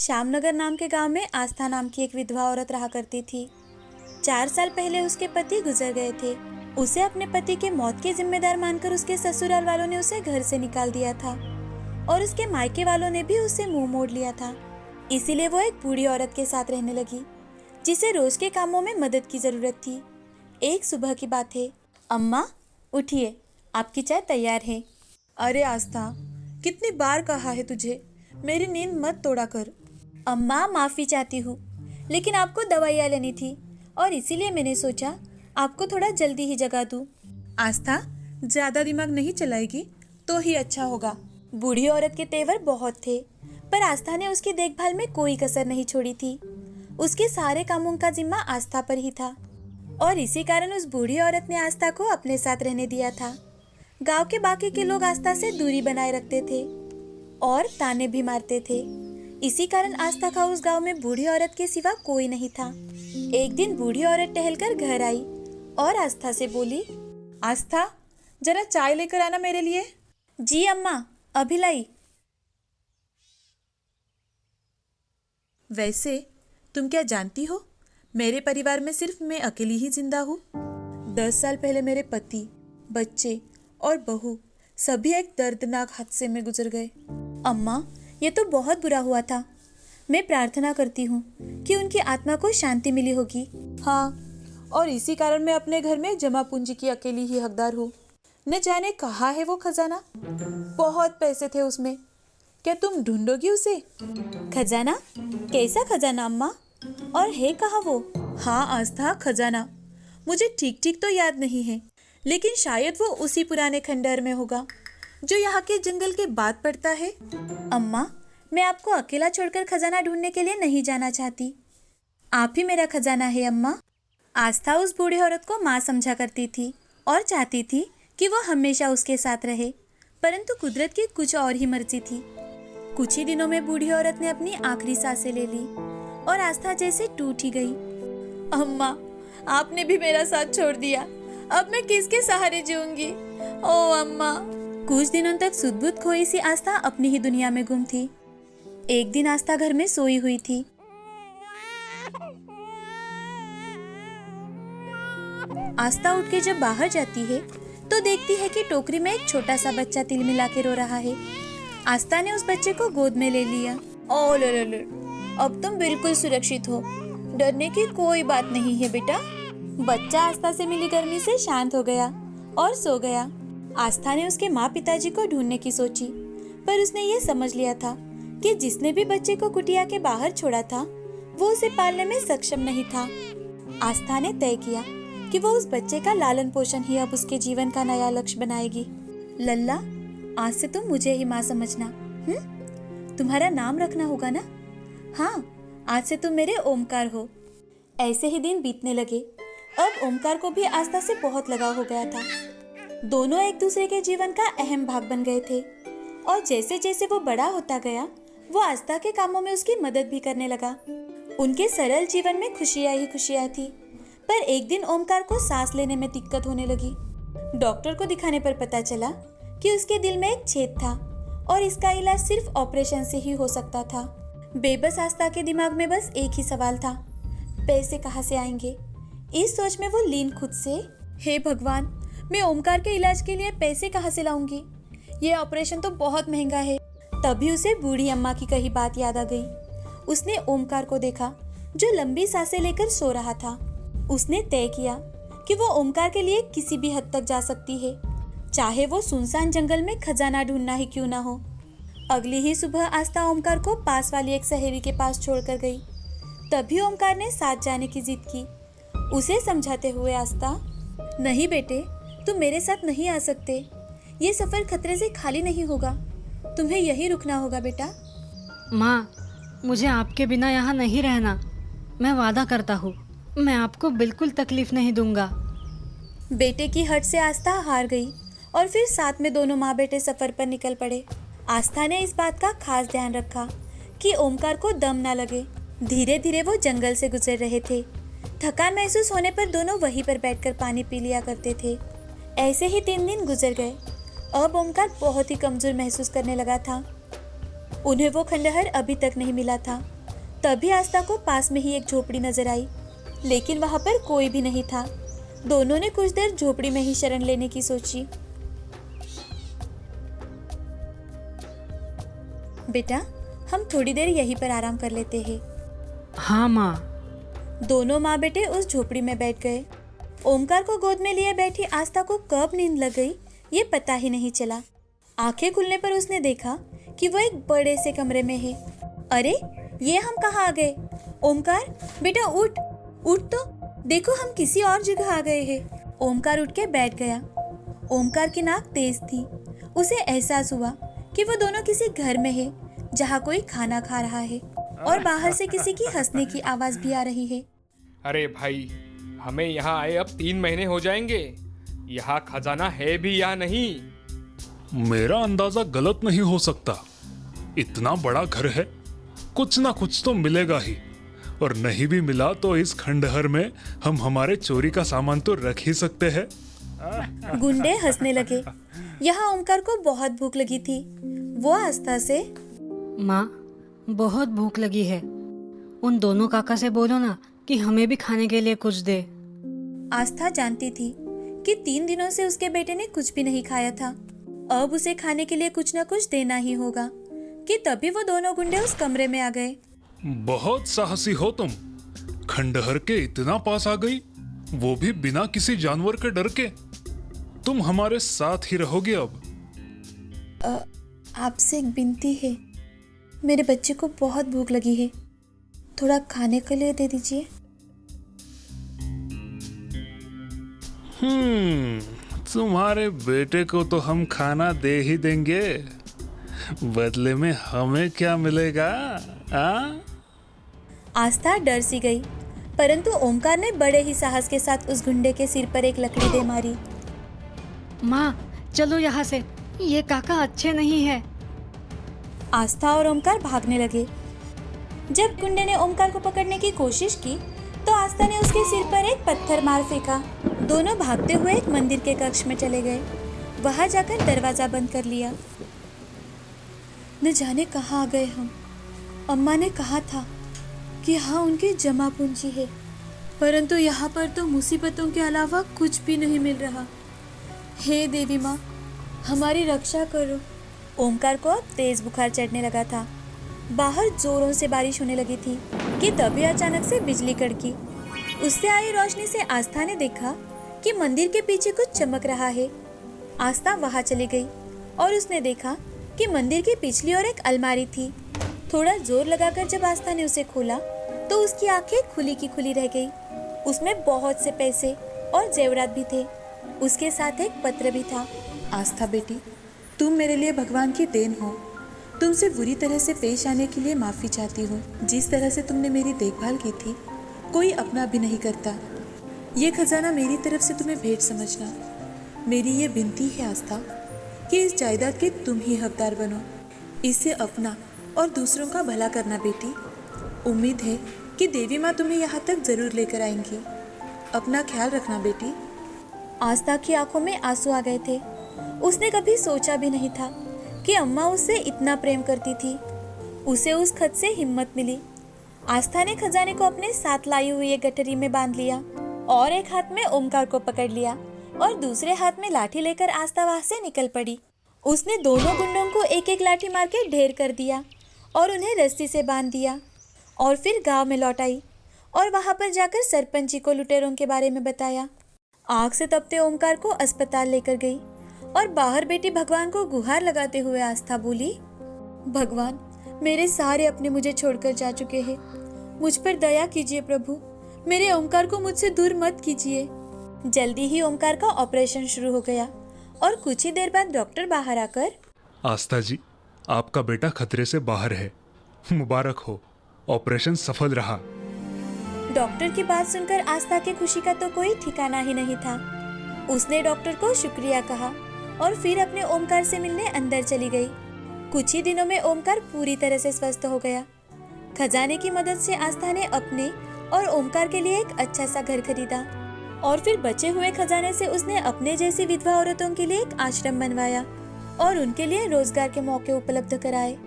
श्यामनगर नाम के गांव में आस्था नाम की एक विधवा औरत रहा करती थी। 4 साल पहले उसके पति गुजर गए थे। उसे अपने पति के मौत के जिम्मेदार मानकर उसके ससुराल वालों ने उसे घर से निकाल दिया था और उसके मायके वालों ने भी उससे मुंह मोड़ लिया था। इसीलिए वो एक बूढ़ी औरत के साथ रहने लगी, जिसे रोज के कामों में मदद की जरूरत थी। एक सुबह की बात है। अम्मा उठिए, आपकी चाय तैयार है। अरे आस्था, कितनी बार कहा है तुझे, मेरी नींद मत तोड़ा कर। अम्मा माफ़ी चाहती हूँ, लेकिन आपको दवाइयाँ लेनी थी और इसीलिए मैंने सोचा आपको थोड़ा जल्दी ही जगा दूँ। आस्था, ज्यादा दिमाग नहीं चलाएगी तो ही अच्छा होगा। बूढ़ी औरत के तेवर बहुत थे, पर आस्था ने उसकी देखभाल में कोई कसर नहीं छोड़ी थी। उसके सारे कामों का जिम्मा आस्था पर ही था और इसी कारण उस बूढ़ी औरत ने आस्था को अपने साथ रहने दिया था। गांव के बाकी के लोग आस्था से दूरी बनाए रखते थे और ताने भी मारते थे। इसी कारण आस्था का उस गांव में बूढ़ी औरत के सिवा कोई नहीं था। एक दिन बूढ़ी औरत टहलकर घर आई और आस्था से बोली, आस्था, जरा चाय लेकर आना मेरे लिए। जी अम्मा, अभी लाई। वैसे तुम क्या जानती हो, मेरे परिवार में सिर्फ मैं अकेली ही जिंदा हूँ। 10 साल पहले मेरे पति, बच्चे और बहू सभी एक दर्दनाक हादसे में गुजर गए। अम्मा, ये तो बहुत बुरा हुआ था। मैं प्रार्थना करती हूँ कि उनकी आत्मा को शांति मिली होगी। हाँ, और इसी कारण मैं अपने घर में जमा पूंजी की अकेली ही हकदार हूँ। न जाने कहाँ है वो खजाना, बहुत पैसे थे उसमें। क्या तुम ढूंढोगी उसे? खजाना? कैसा खजाना अम्मा? और है कहाँ वो? हाँ आस्था, खजाना मुझे ठीक ठीक तो याद नहीं है, लेकिन शायद वो उसी पुराने खंडहर में होगा जो यहाँ के जंगल के बाद पड़ता है। अम्मा, मैं आपको अकेला छोड़कर खजाना ढूंढने के लिए नहीं जाना चाहती। आप ही मेरा खजाना है अम्मा। आस्था उस बूढ़ी औरत को माँ समझा करती थी और चाहती थी कि वो हमेशा उसके साथ रहे, परंतु कुदरत की कुछ और ही मर्जी थी। कुछ ही दिनों में बूढ़ी औरत ने अपनी आखिरी सांसें ले ली और आस्था जैसे टूट ही गई। अम्मा, आपने भी मेरा साथ छोड़ दिया, अब मैं किसके सहारे जीऊंगी? ओ अम्मा। कुछ दिनों तक सुध-बुध खोई सी आस्था अपनी ही दुनिया में गुम थी। एक दिन आस्था घर में सोई हुई थी। आस्था उठ के जब बाहर जाती है तो देखती है कि टोकरी में एक छोटा सा बच्चा तिल मिला के रो रहा है। आस्था ने उस बच्चे को गोद में ले लिया। ओ ले, अब तुम बिल्कुल सुरक्षित हो, डरने की कोई बात नहीं है बेटा। बच्चा आस्था से मिली गर्मी से शांत हो गया और सो गया। आस्था ने उसके माँ पिताजी को ढूंढने की सोची, पर उसने ये समझ लिया था कि जिसने भी बच्चे को कुटिया के बाहर छोड़ा था वो उसे पालने में सक्षम नहीं था। आस्था ने तय किया कि वो उस बच्चे का लालन पोषण ही अब उसके जीवन का नया लक्ष्य बनाएगी। लल्ला, आज से तुम मुझे ही माँ समझना। तुम्हारा नाम रखना होगा ना? हाँ, आज से तुम मेरे ओमकार हो। ऐसे ही दिन बीतने लगे। अब ओमकार को भी आस्था से बहुत लगाव हो गया था। दोनों एक दूसरे के जीवन का अहम भाग बन गए थे और जैसे जैसे वो बड़ा होता गया वो आस्था के कामों में उसकी मदद भी करने लगा। उनके सरल जीवन में खुशियाँ ही खुशियाँ थी। पर एक दिन ओमकार को सांस लेने में दिक्कत होने लगी। डॉक्टर को दिखाने पर पता चला कि उसके दिल में एक छेद था और इसका इलाज सिर्फ ऑपरेशन से ही हो सकता था। बेबस आस्था के दिमाग में बस एक ही सवाल था, पैसे कहाँ से आएंगे? इस सोच में वो लीन खुद से, हे भगवान, मैं ओमकार के इलाज के लिए पैसे कहाँ से लाऊंगी? ये ऑपरेशन तो बहुत महंगा है। तभी उसे बूढ़ी अम्मा की कही बात याद आ गई। उसने ओमकार को देखा जो लंबी सांसें लेकर सो रहा था। उसने तय किया कि वो ओमकार के लिए किसी भी हद तक जा सकती है, चाहे वो सुनसान जंगल में खजाना ढूंढना ही क्यों ना हो। अगली ही सुबह आस्था ओमकार को पास वाली एक सहेली के पास छोड़कर गई। तभी ओमकार ने साथ जाने की जिद की। उसे समझाते हुए आस्था, नहीं बेटे, तुम मेरे साथ नहीं आ सकते। ये सफर खतरे से खाली नहीं होगा, तुम्हें यही रुकना होगा बेटा। माँ, मुझे आपके बिना यहाँ नहीं रहना। मैं वादा करता हूँ, मैं आपको बिल्कुल तकलीफ नहीं दूंगा। बेटे की हट से आस्था हार गई और फिर साथ में दोनों माँ बेटे सफर पर निकल पड़े। आस्था ने इस बात का खास ध्यान रखा कि ओमकार को दम ना लगे। धीरे धीरे वो जंगल से गुजर रहे थे। थकान महसूस होने पर दोनों वहीं पर बैठकर पानी पी लिया करते थे। ऐसे ही 3 दिन गुजर गए। अब ओमकार बहुत ही कमजोर महसूस करने लगा था। उन्हें वो खंडहर अभी तक नहीं मिला था। तभी आस्था को पास में ही एक झोपड़ी नजर आई, लेकिन वहां पर कोई भी नहीं था। दोनों ने कुछ देर झोपड़ी में ही शरण लेने की सोची। बेटा, हम थोड़ी देर यहीं पर आराम कर लेते हैं। हाँ माँ। दोनों माँ बेटे उस झोपड़ी में बैठ गए। ओमकार को गोद में लिए बैठी आस्था को कब नींद लग गई ये पता ही नहीं चला। आंखें खुलने पर उसने देखा कि वो एक बड़े से कमरे में है। अरे, ये हम कहाँ आ गए? ओमकार बेटा उठ, उठ तो देखो, हम किसी और जगह आ गए हैं। ओमकार उठ के बैठ गया। ओमकार की नाक तेज थी। उसे एहसास हुआ कि वो दोनों किसी घर में है जहाँ कोई खाना खा रहा है और बाहर से किसी की हंसने की आवाज भी आ रही है। अरे भाई, हमें यहाँ आए अब 3 महीने हो जाएंगे। यहाँ खजाना है भी या नहीं? मेरा अंदाजा गलत नहीं हो सकता। इतना बड़ा घर है, कुछ ना कुछ तो मिलेगा ही, और नहीं भी मिला तो इस खंडहर में हम हमारे चोरी का सामान तो रख ही सकते हैं। गुंडे हंसने लगे। यहाँ ओमकार को बहुत भूख लगी थी। वो आस्था से, माँ, बहुत भूख लगी है। उन दोनों काका से बोलो ना कि हमें भी खाने के लिए कुछ दे। आस्था जानती थी कि 3 दिनों से उसके बेटे ने कुछ भी नहीं खाया था। अब उसे खाने के लिए कुछ न कुछ देना ही होगा कि तभी वो दोनों गुंडे उस कमरे में आ गए। बहुत साहसी हो तुम, खंडहर के इतना पास आ गई, वो भी बिना किसी जानवर के डर के। तुम हमारे साथ ही रहोगे अब। आपसे एक विनती है, मेरे बच्चे को बहुत भूख लगी है, थोड़ा खाने के लिए दे दीजिए। तुम्हारे बेटे को तो हम खाना दे ही देंगे, बदले में हमें क्या मिलेगा? आस्था डर सी गई, परंतु ओमकार ने बड़े ही साहस के साथ उस गुंडे के सिर पर एक लकड़ी दे मारी। माँ, चलो यहाँ से, ये काका अच्छे नहीं है। आस्था और ओमकार भागने लगे। जब गुंडे ने ओमकार को पकड़ने की कोशिश की तो आस्था ने उसके सिर पर एक पत्थर मार फेंका। दोनों भागते हुए एक मंदिर के कक्ष में चले गए। वहां जाकर दरवाजा बंद कर लिया। न जाने कहाँ आ गए हम। अम्मा ने कहा था कि यहाँ उनकी जमा पूंजी है, परंतु यहाँ पर तो मुसीबतों के अलावा कुछ भी नहीं मिल रहा। हे देवी माँ, हमारी रक्षा करो। ओमकार को अब तेज बुखार चढ़ने लगा था। बाहर जोरों से बारिश होने लगी थी कि तभी अचानक से बिजली कड़की। उससे आई रोशनी से आस्था ने देखा कि मंदिर के पीछे कुछ चमक रहा है। आस्था वहां चली गई और उसने देखा कि मंदिर की पिछली ओर एक अलमारी थी। थोड़ा जोर लगाकर जब आस्था ने उसे खोला तो उसकी आंखें खुली की खुली रह गई। उसमें बहुत से पैसे और जेवरात भी थे। उसके साथ एक पत्र भी था। आस्था बेटी, तुम मेरे लिए भगवान की देन हो। तुमसे बुरी तरह से पेश आने के लिए माफ़ी चाहती हूँ। जिस तरह से तुमने मेरी देखभाल की थी, कोई अपना भी नहीं करता। ये खजाना मेरी तरफ से तुम्हें भेंट समझना। मेरी ये विनती है आस्था कि इस जायदाद के तुम ही हकदार बनो। इससे अपना और दूसरों का भला करना बेटी। उम्मीद है कि देवी माँ तुम्हें यहाँ तक ज़रूर लेकर आएंगी। अपना ख्याल रखना बेटी। आस्था की आंखों में आंसू आ गए थे। उसने कभी सोचा भी नहीं था कि अम्मा उससे इतना प्रेम करती थी। उसे उस खत से हिम्मत मिली। आस्था ने खजाने को अपने साथ लाई हुई एक गठरी में बांध लिया और एक हाथ में ओमकार को पकड़ लिया और दूसरे हाथ में लाठी लेकर आस्था वहां से निकल पड़ी। उसने दोनों गुंडों को एक एक लाठी मार के ढेर कर दिया और उन्हें रस्सी से बांध दिया और फिर गांव में लौट आई और वहां पर जाकर सरपंच जी को लुटेरों के बारे में बताया। आग से तपते ओमकार को अस्पताल लेकर गई और बाहर बेटी भगवान को गुहार लगाते हुए आस्था बोली, भगवान, मेरे सारे अपने मुझे छोड़कर जा चुके हैं। मुझ पर दया कीजिए प्रभु। मेरे ओमकार को मुझसे दूर मत कीजिए। जल्दी ही ओमकार का ऑपरेशन शुरू हो गया और कुछ ही देर बाद डॉक्टर बाहर आकर, आस्था जी, आपका बेटा खतरे से बाहर है, मुबारक हो, ऑपरेशन सफल रहा। डॉक्टर की बात सुनकर आस्था की खुशी का तो कोई ठिकाना ही नहीं था। उसने डॉक्टर को शुक्रिया कहा और फिर अपने ओमकार से मिलने अंदर चली गई। कुछ ही दिनों में ओमकार पूरी तरह से स्वस्थ हो गया। खजाने की मदद से आस्था ने अपने और ओमकार के लिए एक अच्छा सा घर खरीदा और फिर बचे हुए खजाने से उसने अपने जैसी विधवा औरतों के लिए एक आश्रम बनवाया और उनके लिए रोजगार के मौके उपलब्ध कराए।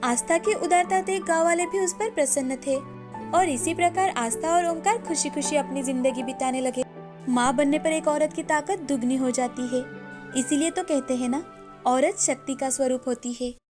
आस्था की उदारता देख गांव वाले भी उस पर प्रसन्न थे और इसी प्रकार आस्था और ओमकार खुशी खुशी अपनी जिंदगी बिताने लगे। माँ बनने पर एक औरत की ताकत दुगनी हो जाती है। इसीलिए तो कहते हैं ना, औरत शक्ति का स्वरूप होती है।